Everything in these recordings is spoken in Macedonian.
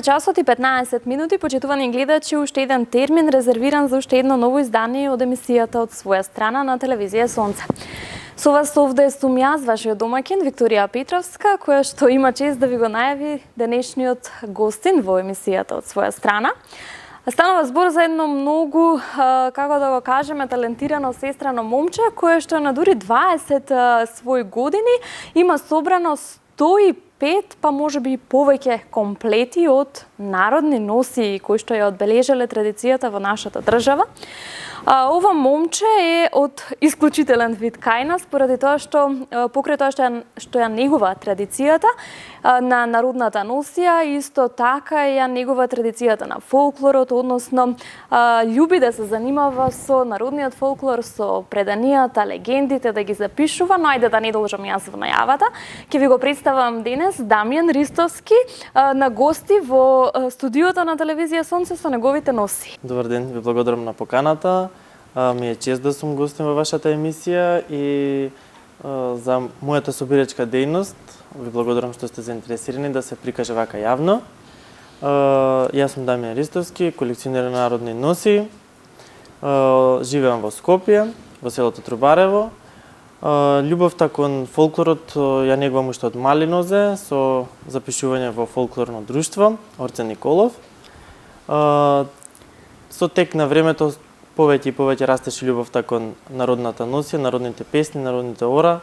12 часот и 15 минути, почитувани гледачи, уште еден термин резервиран за уште едно ново издание од емисијата од своја страна на телевизија Сонце. Со вас овде сум јас, вашиот домаќин, Викторија Петровска, која што има чест да ви го најави денешниот гостин во емисијата од своја страна. Станува збор за едно многу, како да го кажеме, талентирано сестрано момче, кое што на дури 20 своји години има собрано 105, па може би и повеќе комплети од народни носии кои што ја одбележале традицијата во нашата држава. Ова момче е од исклучителен вид кај нас, поради тоа што покрај тоа што ја негува традицијата на народната носија, исто така ја негува традицијата на фолклорот, односно љуби да се занимава со народниот фолклор, со преданијата, легендите, да ги запишува, но ајде да не должам јас во најавата. Ќе ви го представам денес Дамјан Ристовски на гости во студиото на телевизија Сонце со неговите носи. Добар ден, ви благодарам на поканата. Ми е чест да сум гостин во вашата емисија и за мојата собирачка дејност ви благодарам што сте заинтересирани да се прикаже вака јавно. Јас сум Дамјан Ристовски, колекционер на народни носи. Живеам во Скопје, во селото Трубарево. Љубовта кон фолклорот ја негувам уште од мали нозе со запишување во фолклорно друштво Орце Николов. Со тек на времето повеќе и повеќе растеше љубовта кон народната носија, народните песни, народните ора,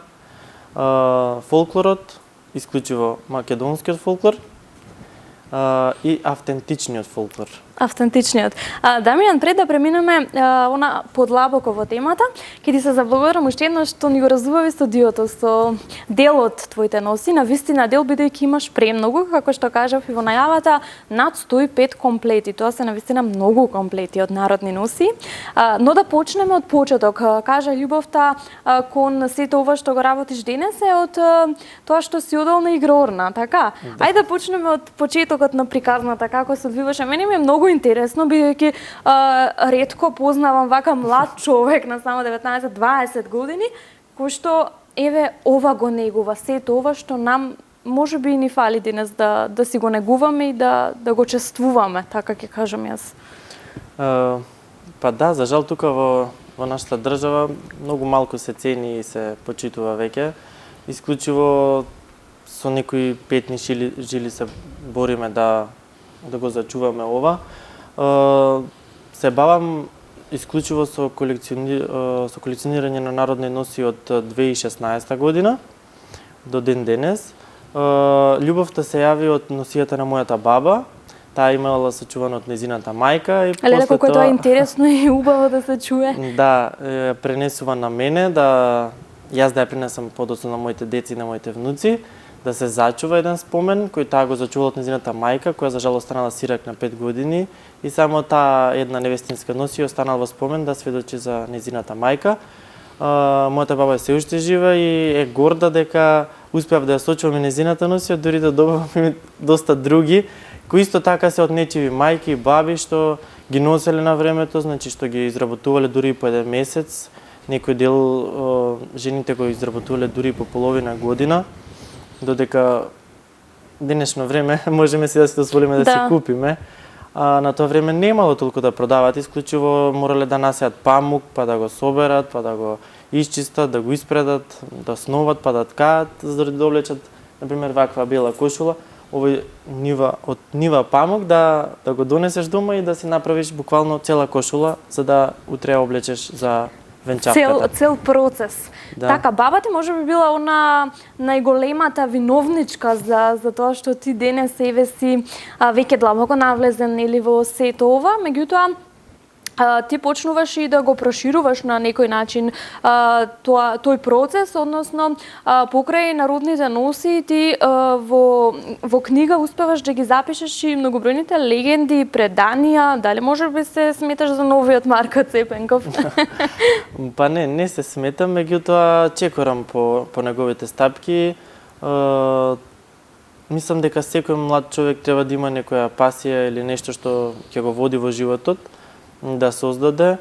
фолклорот, исклучиво македонскиот фолклор и автентичниот фолклор. Автентичниот. Дамјан, пред да преминеме подлабоко во темата, ќе ти се заблагодарам уште еднаш што ни го разубави студиото со дел од твоите носи. На вистина дел, бидејќи имаш премногу, како што кажав и во најавата, над 105 комплети. Тоа се навистина многу комплети од народни носи. Но да почнеме од почеток. Кажа, љубовта кон сето ова што го работиш денес е од тоа што си одел на игрорна, така? Да. Ајде да почнеме од почетокот на приказната, како се одвиваше. Мене ми е многу интересно, бидејќи ретко познавам вака млад човек на само 19-20 години, кој што еве ова го негува, сето ова што нам можеби ни фали денес да си го негуваме и да го чествуваме, така ќе кажам јас. Па да, за жал тука во нашата држава многу малку се цени и се почитува веќе. Исклучиво со некои петни жили се бориме да го зачуваме ова. Се бавам исклучиво со колекционирање на народни носи од 2016 година до ден денес. Љубовта се јави од носијата на мојата баба. Таа имала сачувано од незината мајка и после колку тоа е интересно и убаво да се чуе. Да, пренесува на мене да јас да ја пренесам подоцна на моите деци и на моите внуци, да се зачува еден спомен кој таа го зачувала од незината мајка, која за жал останала сирак на 5 години и само таа една невестинска носија останала во спомен да сведочи за незината мајка. Мојата баба е се уште жива и е горда дека успеав да ја сочувам незината носија, дури да добавам и доста други кои исто така се од нечиви мајки и баби што ги носеле на времето, значи што ги изработувале дури по еден месец. Некој дел жените го изработувале дури по половина година, додека денешно време можеме си да се дозволиме да си купиме. На тоа време немало толку да продават, исклучиво морале да насеат памук, па да го соберат, па да го исчистат, да го испредат, да сноват, па да ткаат, за да довлечат, например, ваква бела кошула. Овој од нива памук да го донесеш дома и да си направиш буквално цела кошула за да утре ја облечеш за венчавката. Цел процес. Да. Така, баба ти може би била она најголемата виновничка за тоа што ти денес еве си веќе длабоко навлезен или во сето ова, меѓутоа ти почнуваш и да го прошируваш на некој начин тој процес, односно покрај народните носи ти во книга успеваш да ги запишеш и многобројните легенди, преданија. Дали може би се сметаш за новиот Марко Цепенков? Па не се сметам, меѓутоа чекорам по неговите стапки. Мислам дека секој млад човек треба да има некоја пасија или нешто што ќе го води во животот, да создаде,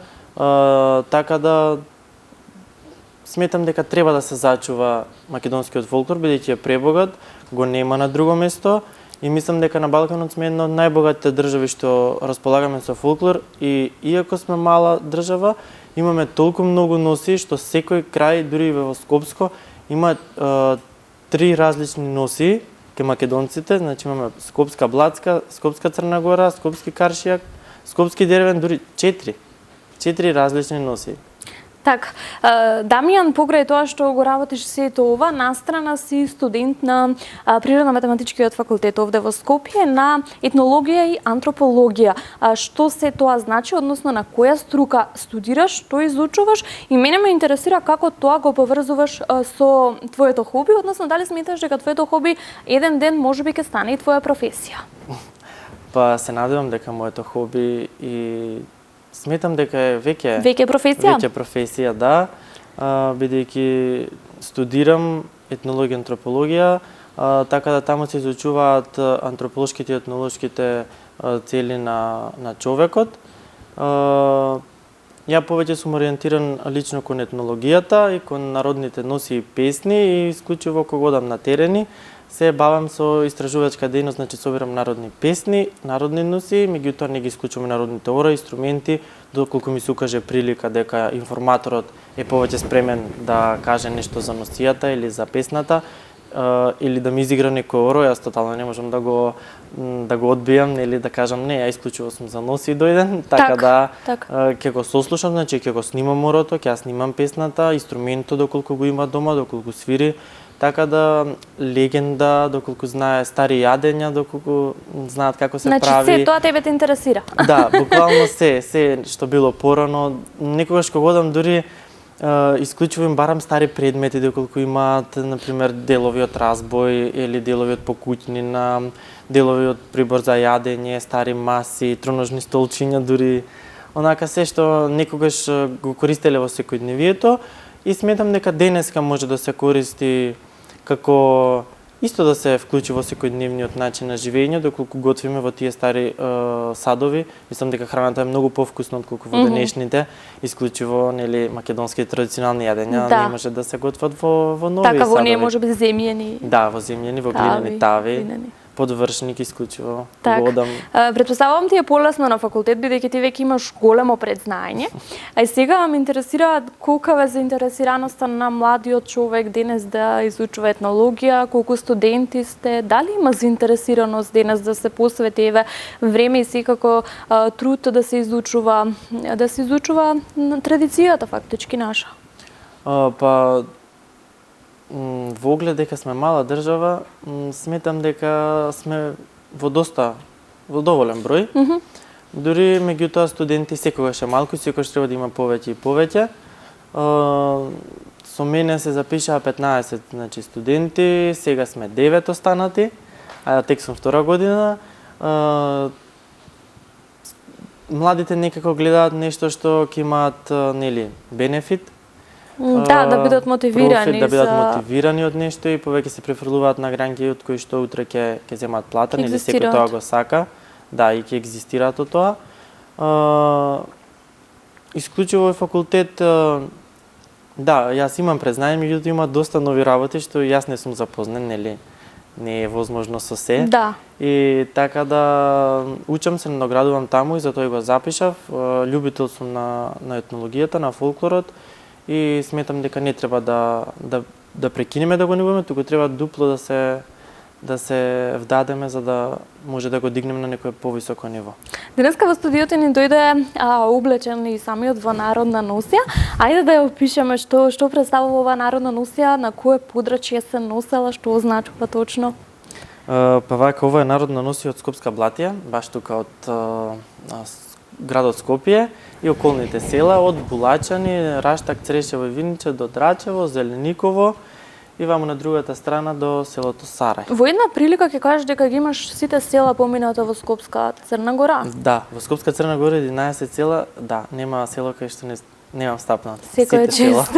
така да сметам дека треба да се зачува македонскиот фолклор, бидејќи е пребогат, го нема на друго место И мислам дека на Балканот сме една од најбогатите држави што располагаме со фолклор и иако сме мала држава, имаме толку многу носи што секој крај, дури и во Скопско, има 3 различни носи ке македонците, значи имаме Скопска Блатска, Скопска Црна Гора, Скопски Каршијак, Скопски Дервен, дури 4 различни носи. Так, Дамјан, покрај тоа што го работиш сето ова, настрана си студент на Природно-математичкиот факултет овде во Скопје на етнологија и антропологија. Што се тоа значи, односно на која струка студираш, што изучуваш и мене ме интересира како тоа го поврзуваш со твоето хоби, односно дали сметаш дека твоето хоби еден ден можеби ќе стане и твоја професија? Па се надевам дека моето хоби и сметам дека е веќе професија? Веќе професија, да. Бидејќи студирам етнологија и антропологија, така да таму се изучуваат антрополошките и етнолошките цели на човекот. Ја повеќе сум ориентиран лично кон етнологијата и кон народните носи и песни и исклучиво кога одам на терени се бавам со истражувачка дејност, значи собирам народни песни, народни носи, меѓутоа не ги исклучувам народните ора, инструменти, доколку ми се укаже прилика дека информаторот е повеќе спремен да каже нешто за носијата или за песната, или да ми изигра некој оро, јас тотално не можам да го одбијам или да кажам не, ја исклучиво сум за носи дојден, така ќе го сослушам, значи ќе го снимам орото, ќе ја снимам песната, инструментот доколку го има дома, доколку свири, така да легенда, доколку знае стари јадења, доколку знаат како се прави. Значи се тоа тебе те интересира? Да, буквално се што било порано. Некогаш кога одам дури исклучиво им барам стари предмети, доколку имаат, например, делови од разбој или делови од покуќнина, делови од прибор за јадење, стари маси, троножни столчиња, дури онака се што некогаш го користеле во секојдневието и сметам дека денеска може да се користи како исто да се вклучи во секојдневниот начин на живење, доколку готвиме во тие стари садови. Мислам дека храната е многу повкусна отколку во денешните, исклучиво нели македонски традиционални јадења не може да се готват во нови садови. Така во не може би земјени. Да, во земјени, во глинени тави. Подвршник исклучиво го одам. Претпоставувам ти е полесно на факултет, бидејќи ти веќе имаш големо предзнаење. А и сега ме интересира колкава е заинтересираноста на младиот човек денес да изучува етнологија, колку студенти сте, дали има заинтересираност денес да се посвети еве време и секако труд да се изучува традицијата фактички наша? Па во оглед дека сме мала држава, сметам дека сме во доволен број. Дури меѓутоа студенти секогаш е малку, секогаш треба да има повеќе и повеќе. Со мене се запишаа 15 значи студенти, сега сме 9 останати, а тек сум втора година. Младите некако гледаат нешто што ќе имаат нели бенефит. Да бидат мотивирани. Да бидат мотивирани од нешто и повеќе се префрлуваат на гранки од кои што утре ќе земат плата, или секој тоа го сака. Да, и ќе екзистираат од тоа. Исклучиво факултет, да, јас имам презнање, меѓутоа има доста нови работи што јас не сум запознат, нели? Не е возможно со се. Да. И така да учам се, наградувам таму и затоа го запишав. Љубител сум на етнологијата, на фолклорот. И сметам дека не треба да прекинеме да го негуваме, туку треба дупло да се вдадеме за да може да го дигнеме на некое повисоко ниво. Денеска во студиото ни дојде облечен и самиот во народна носија. Ајде да ја опишеме што представува оваа народна носија, на кое подрачје се носела, што означува точно? Па вака, ова е народна носија од Скопска Блатија, баш тука од градот Скопје и околните села, од Булачани, Раштак, Црешево и Виниче до Драчево, Зелениково и ваму на другата страна до селото Сарај. Во една прилика ќе кажеш дека ги имаш сите села помината во Скопска Црна Гора? Да, во Скопска Црна Гора 11 села, да, нема село кај што немам стапнат. Секој е чест.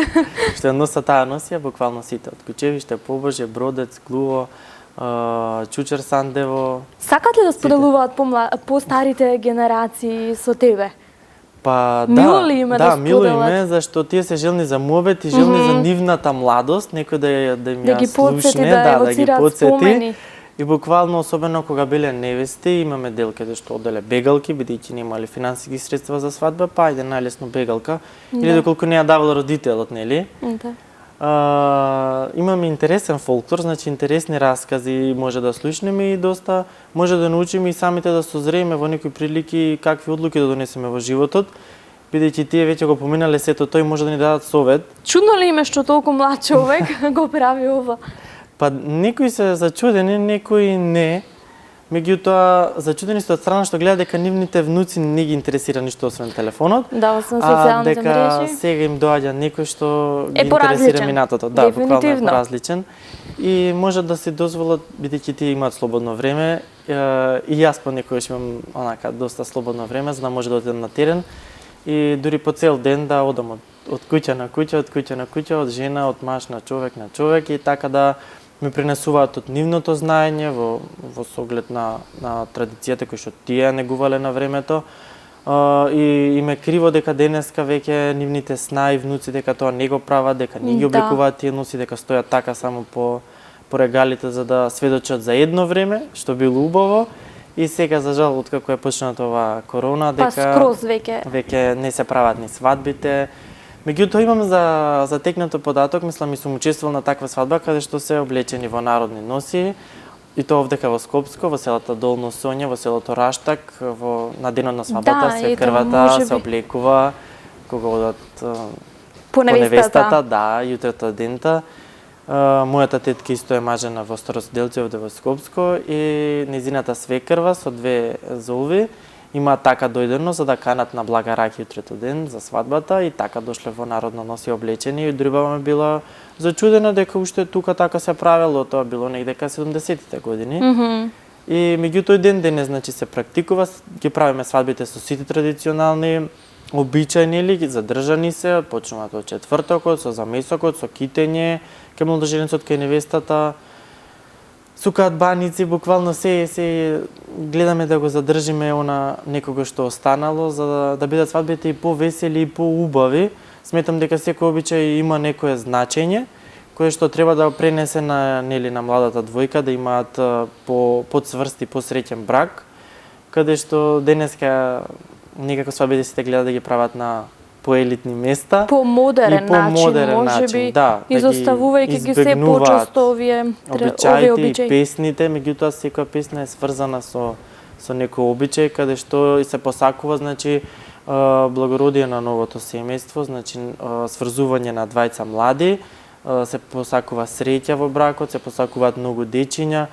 Што носа таа носија, буквално сите, од Кучевиште, Побожје, Бродец, Глуво, Чучер, Сандево. Сакат ли да споделуваат по-старите генерации со тебе? Па мило ли име да мило име, зашто тие се желни за муабет и желни за нивната младост, некој да им ја ги подсети, слушне, да ги подсети. И буквално, особено кога биле невести, имаме дел каде што оделе бегалки, бидејќи немале финансиски средства за свадба, па ајде најлесно бегалка, или доколку не ја давал родителот, нели? Да. Имаме интересен фолклор, значи интересни раскази може да слушнеме и доста може да научиме и самите да созрееме во некои прилики какви одлуки да донесеме во животот, бидејќи тие веќе го поминале сето тој може да ни дадат совет. Чудно ли им е што толку млад човек го прави ова? Па некои се зачудени, некои не. Меѓутоа, зачудени се од страна што гледа дека нивните внуци не ги интересира ништо освен телефонот. Да, освен социјалните дека мрежи. сега им доаѓа некој што ги поразличен. интересира минатото. Да, буквално е Дефинитивно. поразличен. И може да се дозволат, бидејќи тие имаат слободно време, и јас понекогаш имам онака доста слободно време, за да може да одам на терен и дури по цел ден да одам од куќа на куќа, од куќа на куќа, од жена, од маж на човек и така да ми пренесуваат од нивното знаење во соглед на традицијата кои што тие негувале на времето. И им е криво дека денеска веќе нивните сна и внуци дека тоа не го прават, дека не ги облекуваат тие носи, дека стојат така само по регалите за да сведочат за едно време, што било убаво. И сега, за жал, откако е почната ова корона, дека скроз веќе не се прават ни свадбите. Меѓутоа имам за текнато податок, мислам и сум учествувал на таква свадба каде што се облечени во народни носи, и тоа овдека во Скопско, во селото Долно Сонја, во селото Раштак, на денот на свадбата се крвата се облекува кога одат по невестата, да, јутрото дента. Мојата тетка исто е мажена во Староселци овде во Скопско и незината свекрва со две золви има така дојдено за да канат на блага раки утрето ден за свадбата и така дошле во народно носи облечени и дури баба ми била зачудена дека уште тука така се правело, тоа било негде кај 70-тите години. И меѓутоа ден денес значи се практикува, ги правиме свадбите со сите традиционални обичаи, нели, задржани се, почнуваат од четвртокот, со замесокот, со китење, кај младоженецот, кај невестата, сукаат баници, буквално се гледаме да го задржиме она некого што останало за да бидат свадбите и повесели и поубави. Сметам дека секој обичај има некое значење кое што треба да пренесе на младата двојка да имаат поцврст и посреќен брак, каде што денеска некако свадбите сите гледаат да ги прават на поелитни места. По модерен начин, можеби, да, изоставувајќи ги се почесто овие обичаите и песните, меѓутоа секоја песна е сврзана со некој обичај каде што и се посакува, значи благородие на новото семејство, значи сврзување на двајца млади, се посакува среќа во бракот, се посакуваат многу дечиња,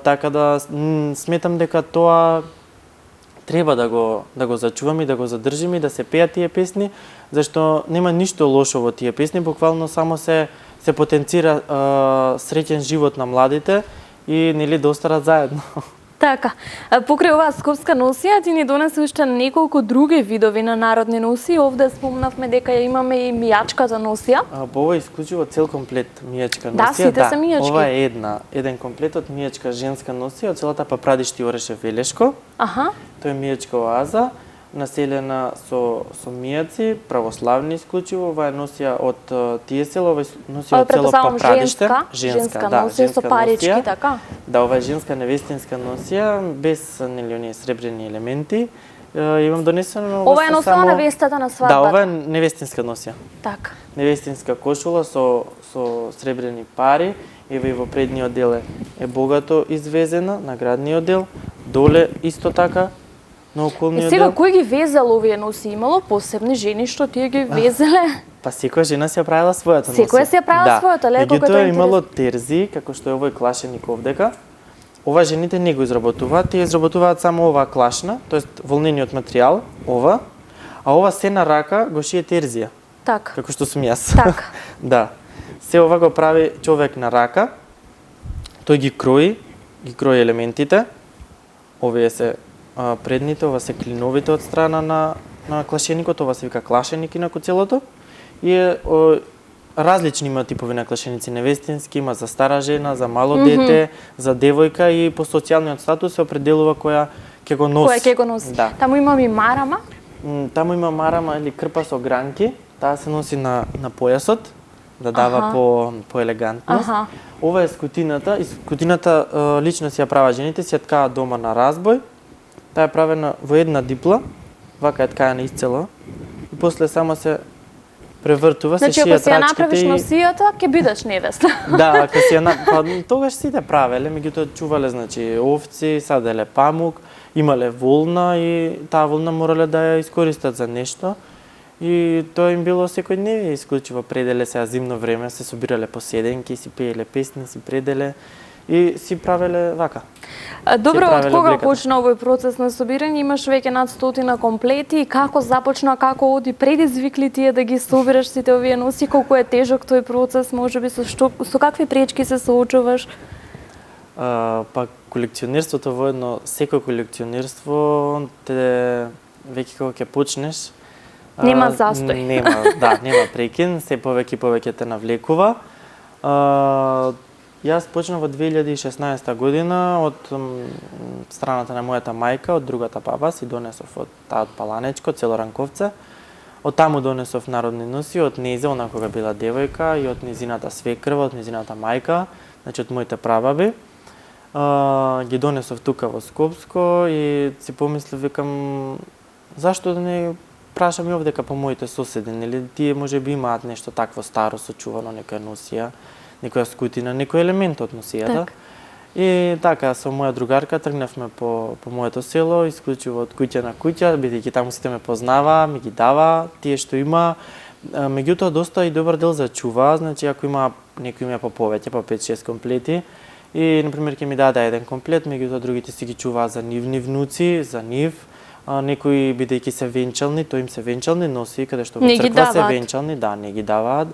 така да сметам дека тоа треба да го зачуваме и да го задржиме и да се пеат тие песни, зашто нема ништо лошо во тие песни, буквално само се потенцира среќен живот на младите и нели да остарат заедно. Така, покрај оваа скопска носија, ти ни донесе уште неколку други видови на народни носи. Овде спомнавме дека ја имаме и мијачката носија. Ова е исклучиво цел комплет мијачка носија. Да, сите се мијачки. Ова е еден комплет од мијачка женска носија од селата Папрадишти Орешев Велешко. Аха. Тоа е мијачка оаза, населена со мијаци, православни исклучиво. Ова е носија од тие села, ова е носија од село Папрадиште. Женска носија со парички, така? Да, ова е женска невестинска носија, без оние сребрени елементи. Имам донесено ова е носела невестата на свадбата. Да, ова е невестинска носија. Така. Невестинска кошула со сребрени пари, ева и во предниот дел е богато извезена, наградниот дел, доле исто така, на околниот дел. И сега кој ги везел овие носи? Имало посебни жени што тие ги везеле? Па секоја жена си ја правила својата носија. Секоја си ја правила својата, леко како тоа имало терзи, како што е овој клашеник овдека. Ова жените не го изработуваат, тие изработуваат само оваа клашна, тоест волнениот материјал, ова, а ова се на рака го шие терзија. Така. Како што сум јас. Така. Да. Се ова го прави човек на рака. Тој ги крои елементите. Овие се предните, ова се клиновите од страна на клашеникот, ова се вика клашеник инаку целото. И различни има типови на клашеници, невестински, има за стара жена, за мало дете, за девојка и по социјалниот статус се определува која ќе го носи. Која ќе го носи. Да. Таму имам и марама. Таму има марама или крпа со гранки, таа се носи на појасот. да дава Аха. по елегантност. Аха. Ова е скутината и скутината лично си ја прават жените, си ја ткаат дома на разбој. Таа е правена во една дипла, вака е ткаена исцела и после само се превртува, се Значи, ако шијат си ја рачките направиш и... носијата, ќе бидеш невеста. Да, ако си ја па, тогаш сите правеле, меѓутоа чувале значи овци, саделе памук, имале волна и таа волна морале да ја искористат за нешто. И тоа им било секојдневие, исклучиво пределе сега зимно време, се собирале по седенки, си пееле песни, си пределе и си правеле вака. Добро, од правеле кога облеката. почна овој процес на собирање? Имаш веќе над 100 комплети. Како започна, како оди, предизвикли тие да ги собираш сите овие носи, колку е тежок тој процес, можеби со какви пречки се соочуваш? Па колекционерството воедно, секој колекционерство те веќе кога ќе почнеш Нема застој. Нема прекин, се повеќе и повеќе те навлекува. Јас почнав во 2016 година од страната на мојата мајка, од другата баба, си донесов од таа од Паланечко, цело Ранковце. Од таму донесов народни носи, од незе, она кога била девојка, и од незината свекрва, од незината мајка, значи од моите прабаби. Ги донесов тука во Скопско и си помислив, викам, зашто да не прашам и овдека по моите соседи, нели тие можеби имаат нешто такво старо сочувано, некоја носија, некоја скутина, некој елемент од носијата. Так. И така, со моја другарка тргнавме по моето село, исклучиво од куќа на куќа, бидејќи таму сите ме познава, ми ги дава тие што има. Меѓутоа доста и добар дел зачува, значи ако има некој има по повеќе, по 5-6 комплети, и на пример ќе ми даде еден комплет, меѓутоа другите си ги чуваат за нивни внуци, за нив. Некои бидејќи се венчални, тој им се венчални носи, каде што во Не ги црква се даваат. венчални, да, не ги даваат.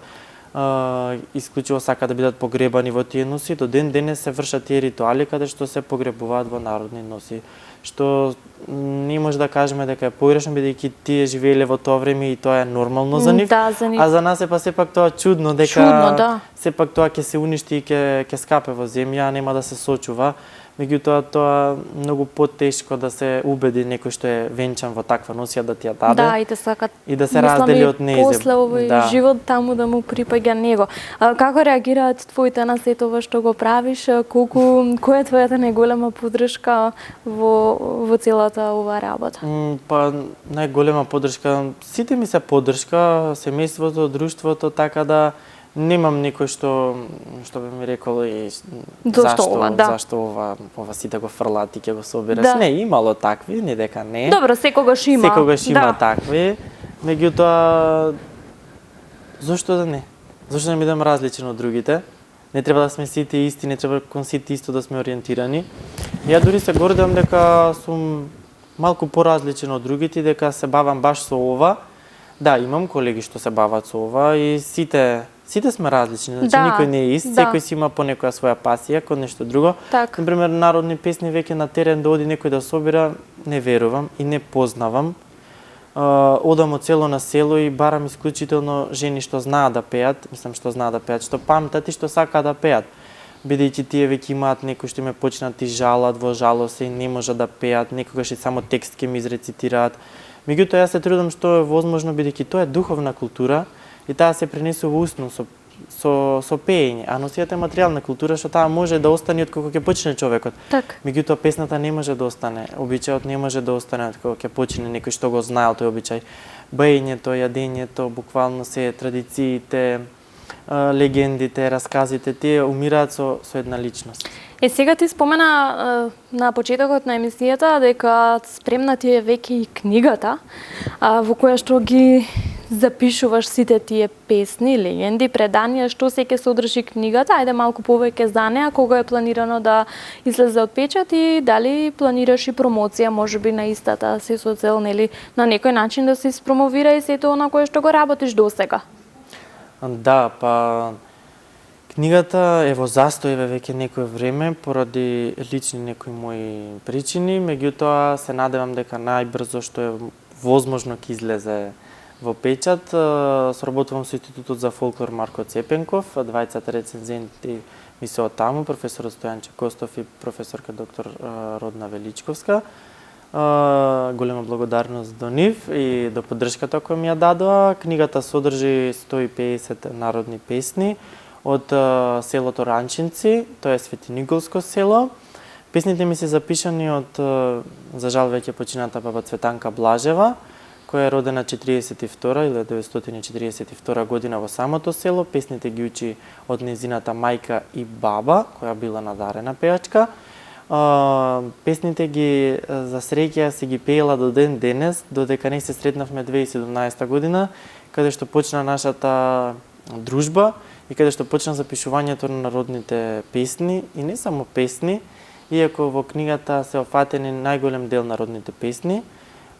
Исклучиво сака да бидат погребани во тие носи, до ден денес се вршат тие ритуали каде што се погребуваат во народни носи, што не може да кажеме дека е погрешно, бидејќи тие живееле во тоа време и тоа е нормално за нив. Да, за нив. А за нас е па сепак тоа чудно, дека Чудно, да. сепак тоа ќе се уништи и ќе скапе во земја, нема да се сочува. Меѓутоа тоа многу потешко да се убеди некој што е венчан во таква носија да ти ја даде. Да, и да сакат. И да се раздели од незе. После овој Да. живот таму да му припаѓа него. Како реагираат твоите на сето ова што го правиш? Која е твојата најголема поддршка во целата оваа работа? Па најголема поддршка, сите ми се поддршка, семејството, друштвото, така да немам некој што би ми рекол и Зашто ова, да. Зашто ова си да го фрлат и ќе го собереш. Да. Не, имало такви, не дека не. Добро, секогаш има. Секогаш има Да. такви, меѓутоа зошто да не? Зошто да бидам различен од другите? Не треба да сме сите исти, не треба кон сите исто да сме ориентирани. Ја дури се гордам дека сум малку поразличен од другите, дека се бавам баш со ова. Да, имам колеги што се бават со ова и сите сме различни, значи Да, никој не е ист, да. секој си има по некоја своја пасија, кон нешто друго. Так. Например, народни песни веќе на терен да оди некој да собира, не верувам и не познавам. Одам од село на село и барам исклучително жени што знаат да пеат, мислам што знаат да пеат, што памтат и што сакаат да пеат. Бидејќи тие веќе имаат некој што ме почнат и жалат во жалост и не можат да пеат, некогаш и само текст ќе ми изрецитираат. Меѓутоа јас се трудам што е возможно, бидејќи тоа е духовна култура и таа се пренесува усно со пеење, а носијата е материјална култура што таа може да остане од кога ќе почне човекот. Так. Меѓутоа песната не може да остане, обичајот не може да остане од кога ќе почне некој што го знаел тој обичај. Беењето, јадењето, буквално се традициите, легендите, расказите, тие умираат со една личност. Сега ти спомена на почетокот на емисијата дека спремна ти е веќе и книгата во која што ги запишуваш сите тие песни, легенди, преданија, што се ќе содржи книгата. Ајде малку повеќе за неа, кога е планирано да излезе од печат и дали планираш и промоција, можеби на истата се со цел, нели, на некој начин да се испромовира и сето она кое што го работиш досега. Да, па книгата е во застој веќе некое време поради лични некои мои причини, меѓутоа се надевам дека најбрзо што е возможно ќе излезе во печат. Соработувам со Институтот за фолклор Марко Цепенков, двајцата рецензенти ми се од таму, професорот Стојанче Костов и професорка доктор Родна Величковска. Голема благодарност до нив и до поддршката која ми ја дадоа. Книгата содржи 150 народни песни од селото Ранчинци, тоа е Светиниколско село. Песните ми се запишани од, за жал веќе почината баба Цветанка Блажева, која е родена 42 или 1942 година во самото село. Песните ги учи од незината мајка и баба, која била надарена пеачка. Песните ги за среќа се ги пеела до ден денес, додека не се сретнавме 2017 година, каде што почна нашата дружба и каде што почна запишувањето на народните песни и не само песни, иако во книгата се офатени најголем дел народните песни,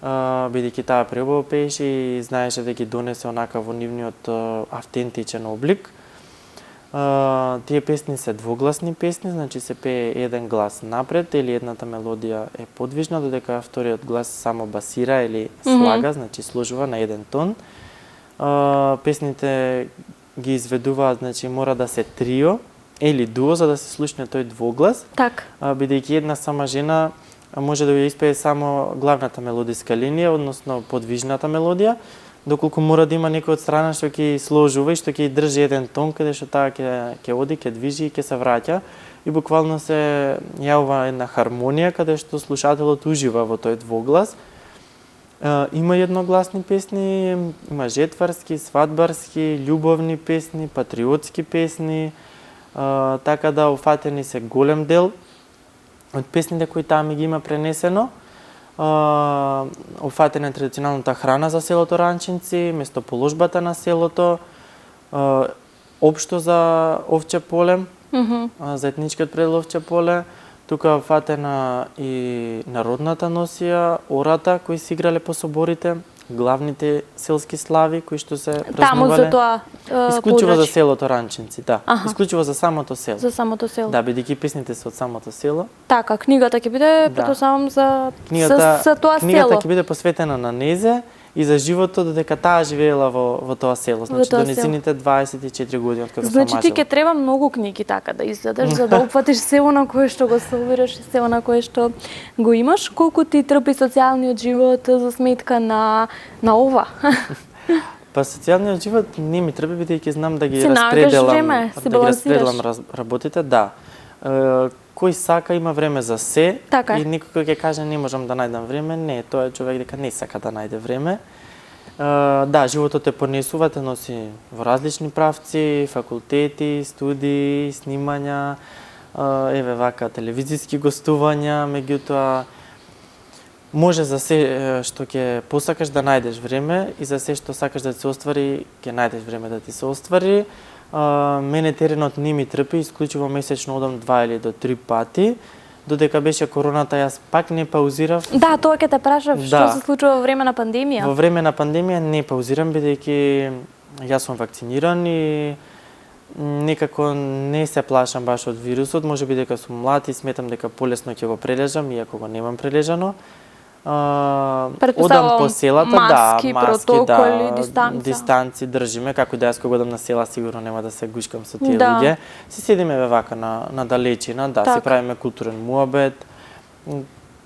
бидејќи таа преубаво пееше и знаеше да ги донесе онака во нивниот автентичен облик. Тие песни се двогласни песни, значи се пее еден глас напред или едната мелодија е подвижна, додека вториот глас само басира или слага, значи сложува на еден тон. Песните ги изведуваат, значи мора да се трио или дуо за да се слушне тој двоглас. Так. Бидејќи една сама жена може да ја испее само главната мелодиска линија, односно подвижната мелодија, доколку мора да има некој од страна што ќе сложува и што ќе држи еден тон, каде што таа ќе оди, ќе движи и ќе се враќа. И буквално се јавува една хармонија каде што слушателот ужива во тој двоглас. Има едногласни песни, има жетварски, свадбарски, љубовни песни, патриотски песни, така да офатени се голем дел од песните кои таа ми ги има пренесено. Офатена е традиционалната храна за селото Ранчинци, местоположбата на селото, општо за овче поле, за етничкиот предел овче поле. Тука е офатена и народната носија, ората кои се играле по соборите, главните селски слави кои што се празнувале. Таму за тоа исклучиво за селото Ранчинци, да. Исклучиво за самото село. За самото село. Да, бидејќи песните се од самото село. Така, книгата ќе биде претпоставам за тоа село. Книгата ќе биде посветена на незе и за животот додека таа живеела во тоа село, значи до незините 24 години откако се Значи ти омажила. ќе треба многу книги така да издадеш за да опфатиш село на кое што го собираш и село на кое што го имаш. Колку ти трпи социјалниот живот за сметка на ова? Па социјалниот живот не ми трпи бидејќи знам да ги Си наоѓаш време, си балансираш. работите, да. Кој сака има време за се Така е. и никој кој ќе каже не можам да најдам време, не, тоа е човек дека не сака да најде време. Да, животот те понесува, те носи во различни правци, факултети, студии, снимања, еве вака телевизиски гостувања, меѓутоа може за се што ќе посакаш да најдеш време и за се што сакаш да се оствари, ќе најдеш време да ти се оствари. Мене теренот не ми трпи, исклучиво месечно одам 2 или до 3 пати. Додека беше короната, јас пак не паузирав. Да, тоа ќе те прашав, што се случува во време на пандемија? Во време на пандемија не паузирам, бидејќи јас сум вакциниран и некако не се плашам баш од вирусот, можеби дека сум млад и сметам дека полесно ќе го прележам, иако го немам прележано. Одам по селата, маски, протоколи, дистанци држиме, како и да јас кога одам на села сигурно нема да се гушкам со тие луѓе. Си седиме вака на далечина, да, си правиме културен муабет,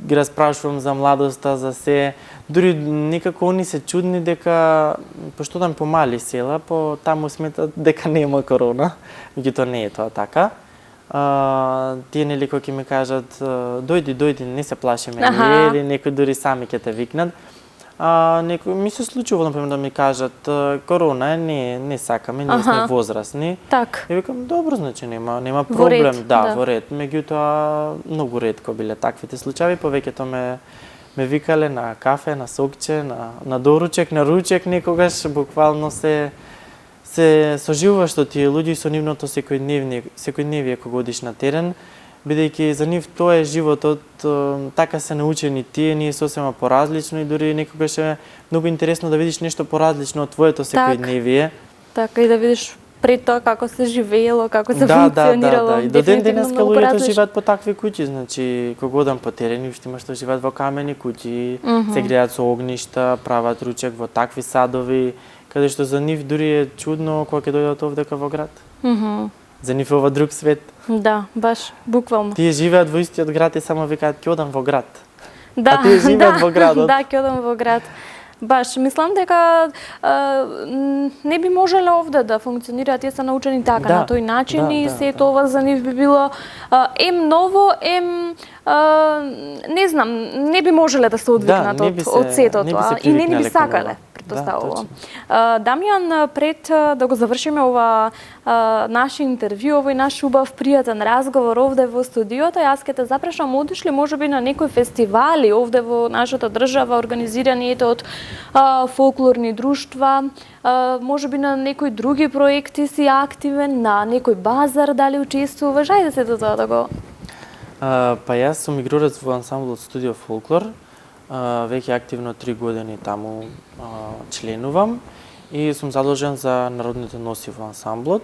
ги распрашувам за младоста, за се. Дури некако они се чудни дека, пошто одам по мали села, по таму сметат дека нема корона, меѓутоа не е тоа така. Тие нели кои ќе ми кажат дојди, не се плашиме ние, или некои дури сами ќе те викнат. Некои ми се случува например да ми кажат корона не сакаме, ние сме возрастни. Так. И викам добро, значи нема проблем, да, во ред. Меѓутоа многу ретко биле таквите случаи, повеќето ме викале на кафе, на сокче, на доручек, на ручек, некогаш буквално се соживува што тие луѓе со нивното секојдневие кога одиш на терен, бидејќи за нив тоа е животот, така се научени тие, ние сосема поразлично и дури некогаш е многу интересно да видиш нешто поразлично од твоето секојдневие. Така и да видиш пред тоа како се живеело, како се функционирало. Да. И до ден денеска луѓето живеат по такви куќи, значи кога одам по терени, уште има што живеат во камени куќи, се греат со огништа, прават ручек во такви садови, каде што за нив дури е чудно кога ќе дојдат овдека во град. За нив е ова друг свет. Да, баш, буквално. Тие живеат во истиот град и само викаат ќе одам во град. Да, А тие живеат во градот. Да, ќе одам во град. Баш, мислам дека не би можеле овде да функционираат, тие се научени така, Да, на тој начин да, и да, сето да. ова за нив би било ем ново, ем не знам, не би можеле да се одвикнат Да, не би од сето не би се тоа и не би привикнале кон сакале, ова. претпоставувам. Да, Дамјан, пред да го завршиме ова наше интервју, овој наш убав пријатен разговор овде во студиото, јас ќе те запрашам, одиш ли можеби на некои фестивали овде во нашата држава, организирани ето од фолклорни друштва, можеби на некои други проекти си активен, на некој базар дали учествуваш? Ајде се до тоа да го... Па јас сум игрорец во ансамблот Студио Фолклор. Веќе активно 3 години таму членувам и сум задолжен за народните носи во ансамблот.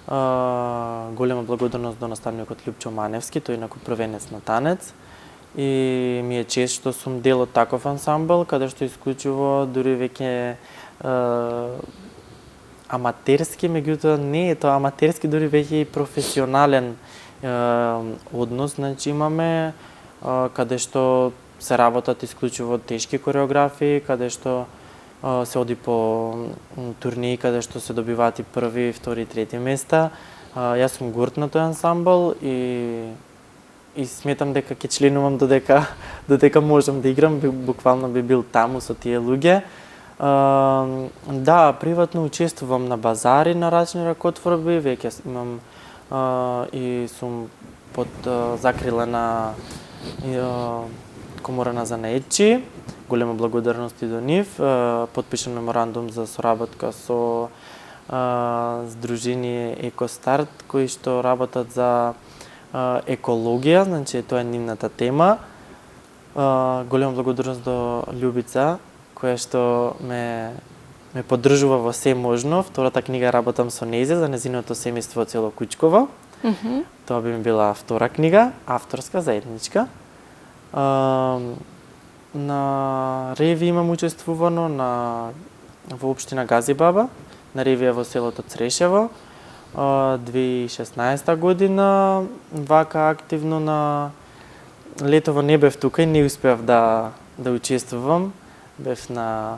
Голема благодарност до наставникот Лјупчо Маневски, тој инаку првенец на танец. И ми е чест што сум дел од таков ансамбл, каде што исклучиво дури веќе аматерски, меѓутоа не е тоа аматерски, дури веќе и професионален однос, значи имаме каде што се работат исклучиво тешки кореографии, каде што се оди по турнии, каде што се добиваат и први, втори, трети места. Јас сум горд на тој ансамбл и сметам дека ќе членувам додека можам да играм, буквално би бил таму со тие луѓе. Да, приватно учествувам на базари на рачни ракотворби, веќе имам и сум под закрила на Комора на занаетчи. Голема благодарност и до нив. Потпишан меморандум за соработка со Сдружение Екостарт, кои што работат за екологија, значи тоа е нивната тема. Голема благодарност до Љубица, која што ме поддржува во се можно. Втората книга работам со незе за незиното семејство Цело Кучково. Тоа би ми била втора книга, авторска, заедничка. На реви имам учествувано во општина Газибаба, на ревија во селото Црешево. 2016 година, вака активно на летово не бев тука и не успеав да учествувам. Бев на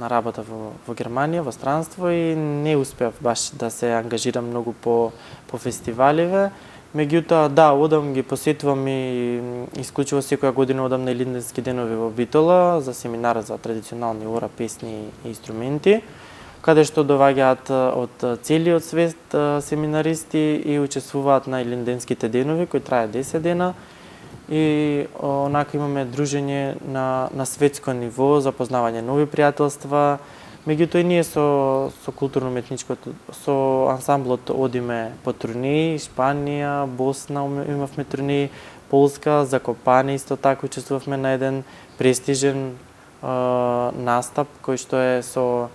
работа во Германија, во странство и не успеав баш да се ангажирам многу по фестиваливе. Меѓутоа, да, одам ги посетувам и исклучиво секоја година одам на Илинденски денови во Битола за семинар за традиционални ора, песни и инструменти, каде што доваѓаат од целиот свет семинаристи и учествуваат на Илинденските денови кои трае 10 дена. И онака имаме дружење на светско ниво, запознавање нови пријателства. Меѓутоа и ние со културно-уметничкото, со ансамблот одиме по турнеи, Шпанија, Босна имавме турнеи, Полска, Закопане исто така учествувавме на еден престижен настап кој што е со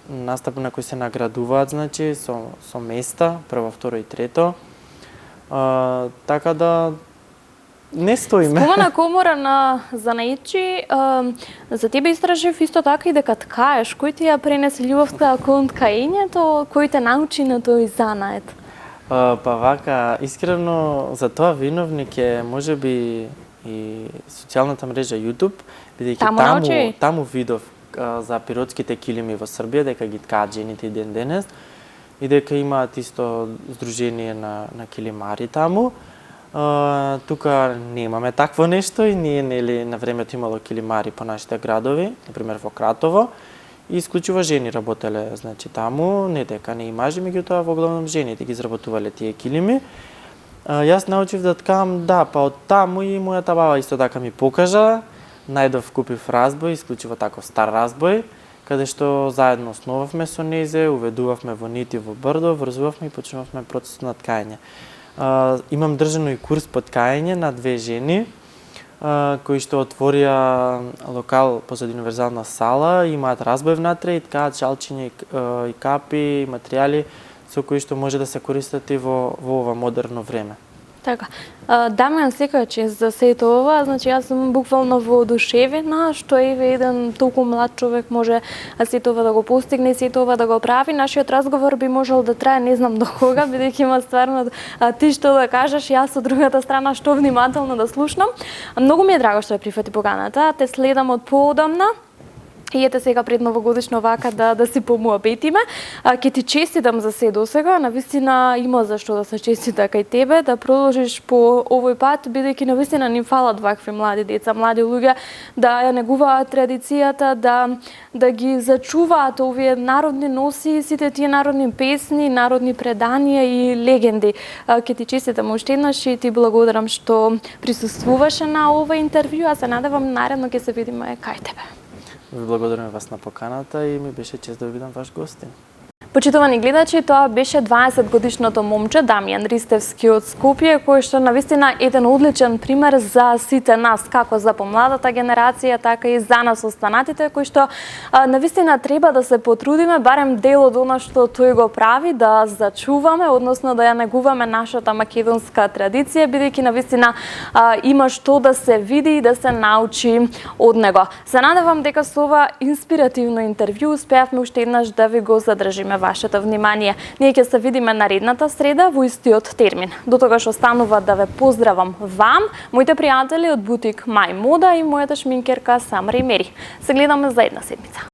настап на кој се наградуваат, значи со места, прво, второ и трето. Така да не стоиме. Скумана комора на занаетчи, за тебе истражив исто така и дека ткаеш. Кој ти ја пренесе љубовта кон ткаењето, кој те научи на тој занает? Па вака, искрено за тоа виновник е можеби и социјалната мрежа YouTube, бидејќи таму видов за пиротските килими во Србија, дека ги ткаат жените и ден денес и дека имаат исто здружение на килимари таму. Тука немаме такво нешто и ние нели на времето имало килимари по нашите градови, например во Кратово, и исклучиво жени работеле, значи таму, не дека не и мажи, меѓутоа во главном жените ги изработувале тие килими. Јас научив да ткам, да, па од таму и мојата баба исто така ми покажа. Најдов купив разбој, исклучиво таков стар разбој, каде што заедно основавме со незе, уведувавме во нит и во брдо, врзувавме и почнувавме процесот на ткање. Имам држано и курс по ткање на две жени, кои што отворија локал позади универзална сала, имаат разбој внатре и ткаат шалчиња и капи, и материјали со кои што може да се користат и во ова модерно време. Така. Дамјан секоја чест за сето ова, значи јас сум буквално воодушевена што еве еден толку млад човек може сето ова да го постигне, сето ова да го прави. Нашиот разговор би можел да трае не знам до кога, бидејќи има стварно ти што да кажеш, јас од другата страна што внимателно да слушнам. Многу ми е драго што ја прифати поканата, те следам од поодамна. И ете сега пред новогодишно вака да си помуабетиме. Ќе ти честитам за се досега, навистина има зашто да се честита кај тебе, да продолжиш по овој пат, бидејќи навистина ни фалат вакви млади деца, млади луѓе да ја негуваат традицијата, да ги зачуваат овие народни носи, сите тие народни песни, народни преданија и легенди. Ќе ти честитам уште еднаш и ти благодарам што присуствуваше на ова интервју, а се надевам наредно ќе се видиме кај тебе. Ви благодарам вас на поканата и ми беше чест да видам ваш гостин. Почитувани гледачи, тоа беше 20-годишното момче Дамјан Ристевски од Скопје, кој што навистина еден одличен пример за сите нас, како за помладата генерација, така и за нас останатите, кои што навистина треба да се потрудиме, барем дел од она што тој го прави, да зачуваме, односно да ја негуваме нашата македонска традиција, бидејќи навистина има што да се види и да се научи од него. Се надевам дека со ова инспиративно интервју успеавме уште еднаш да ви го задржиме вашето внимание. Ние ќе се видиме наредната среда во истиот термин. До тогаш останува да ве поздравам вам, моите пријатели од бутик Мај Мода и мојата шминкерка Самра и Мери. Се гледаме за една седмица.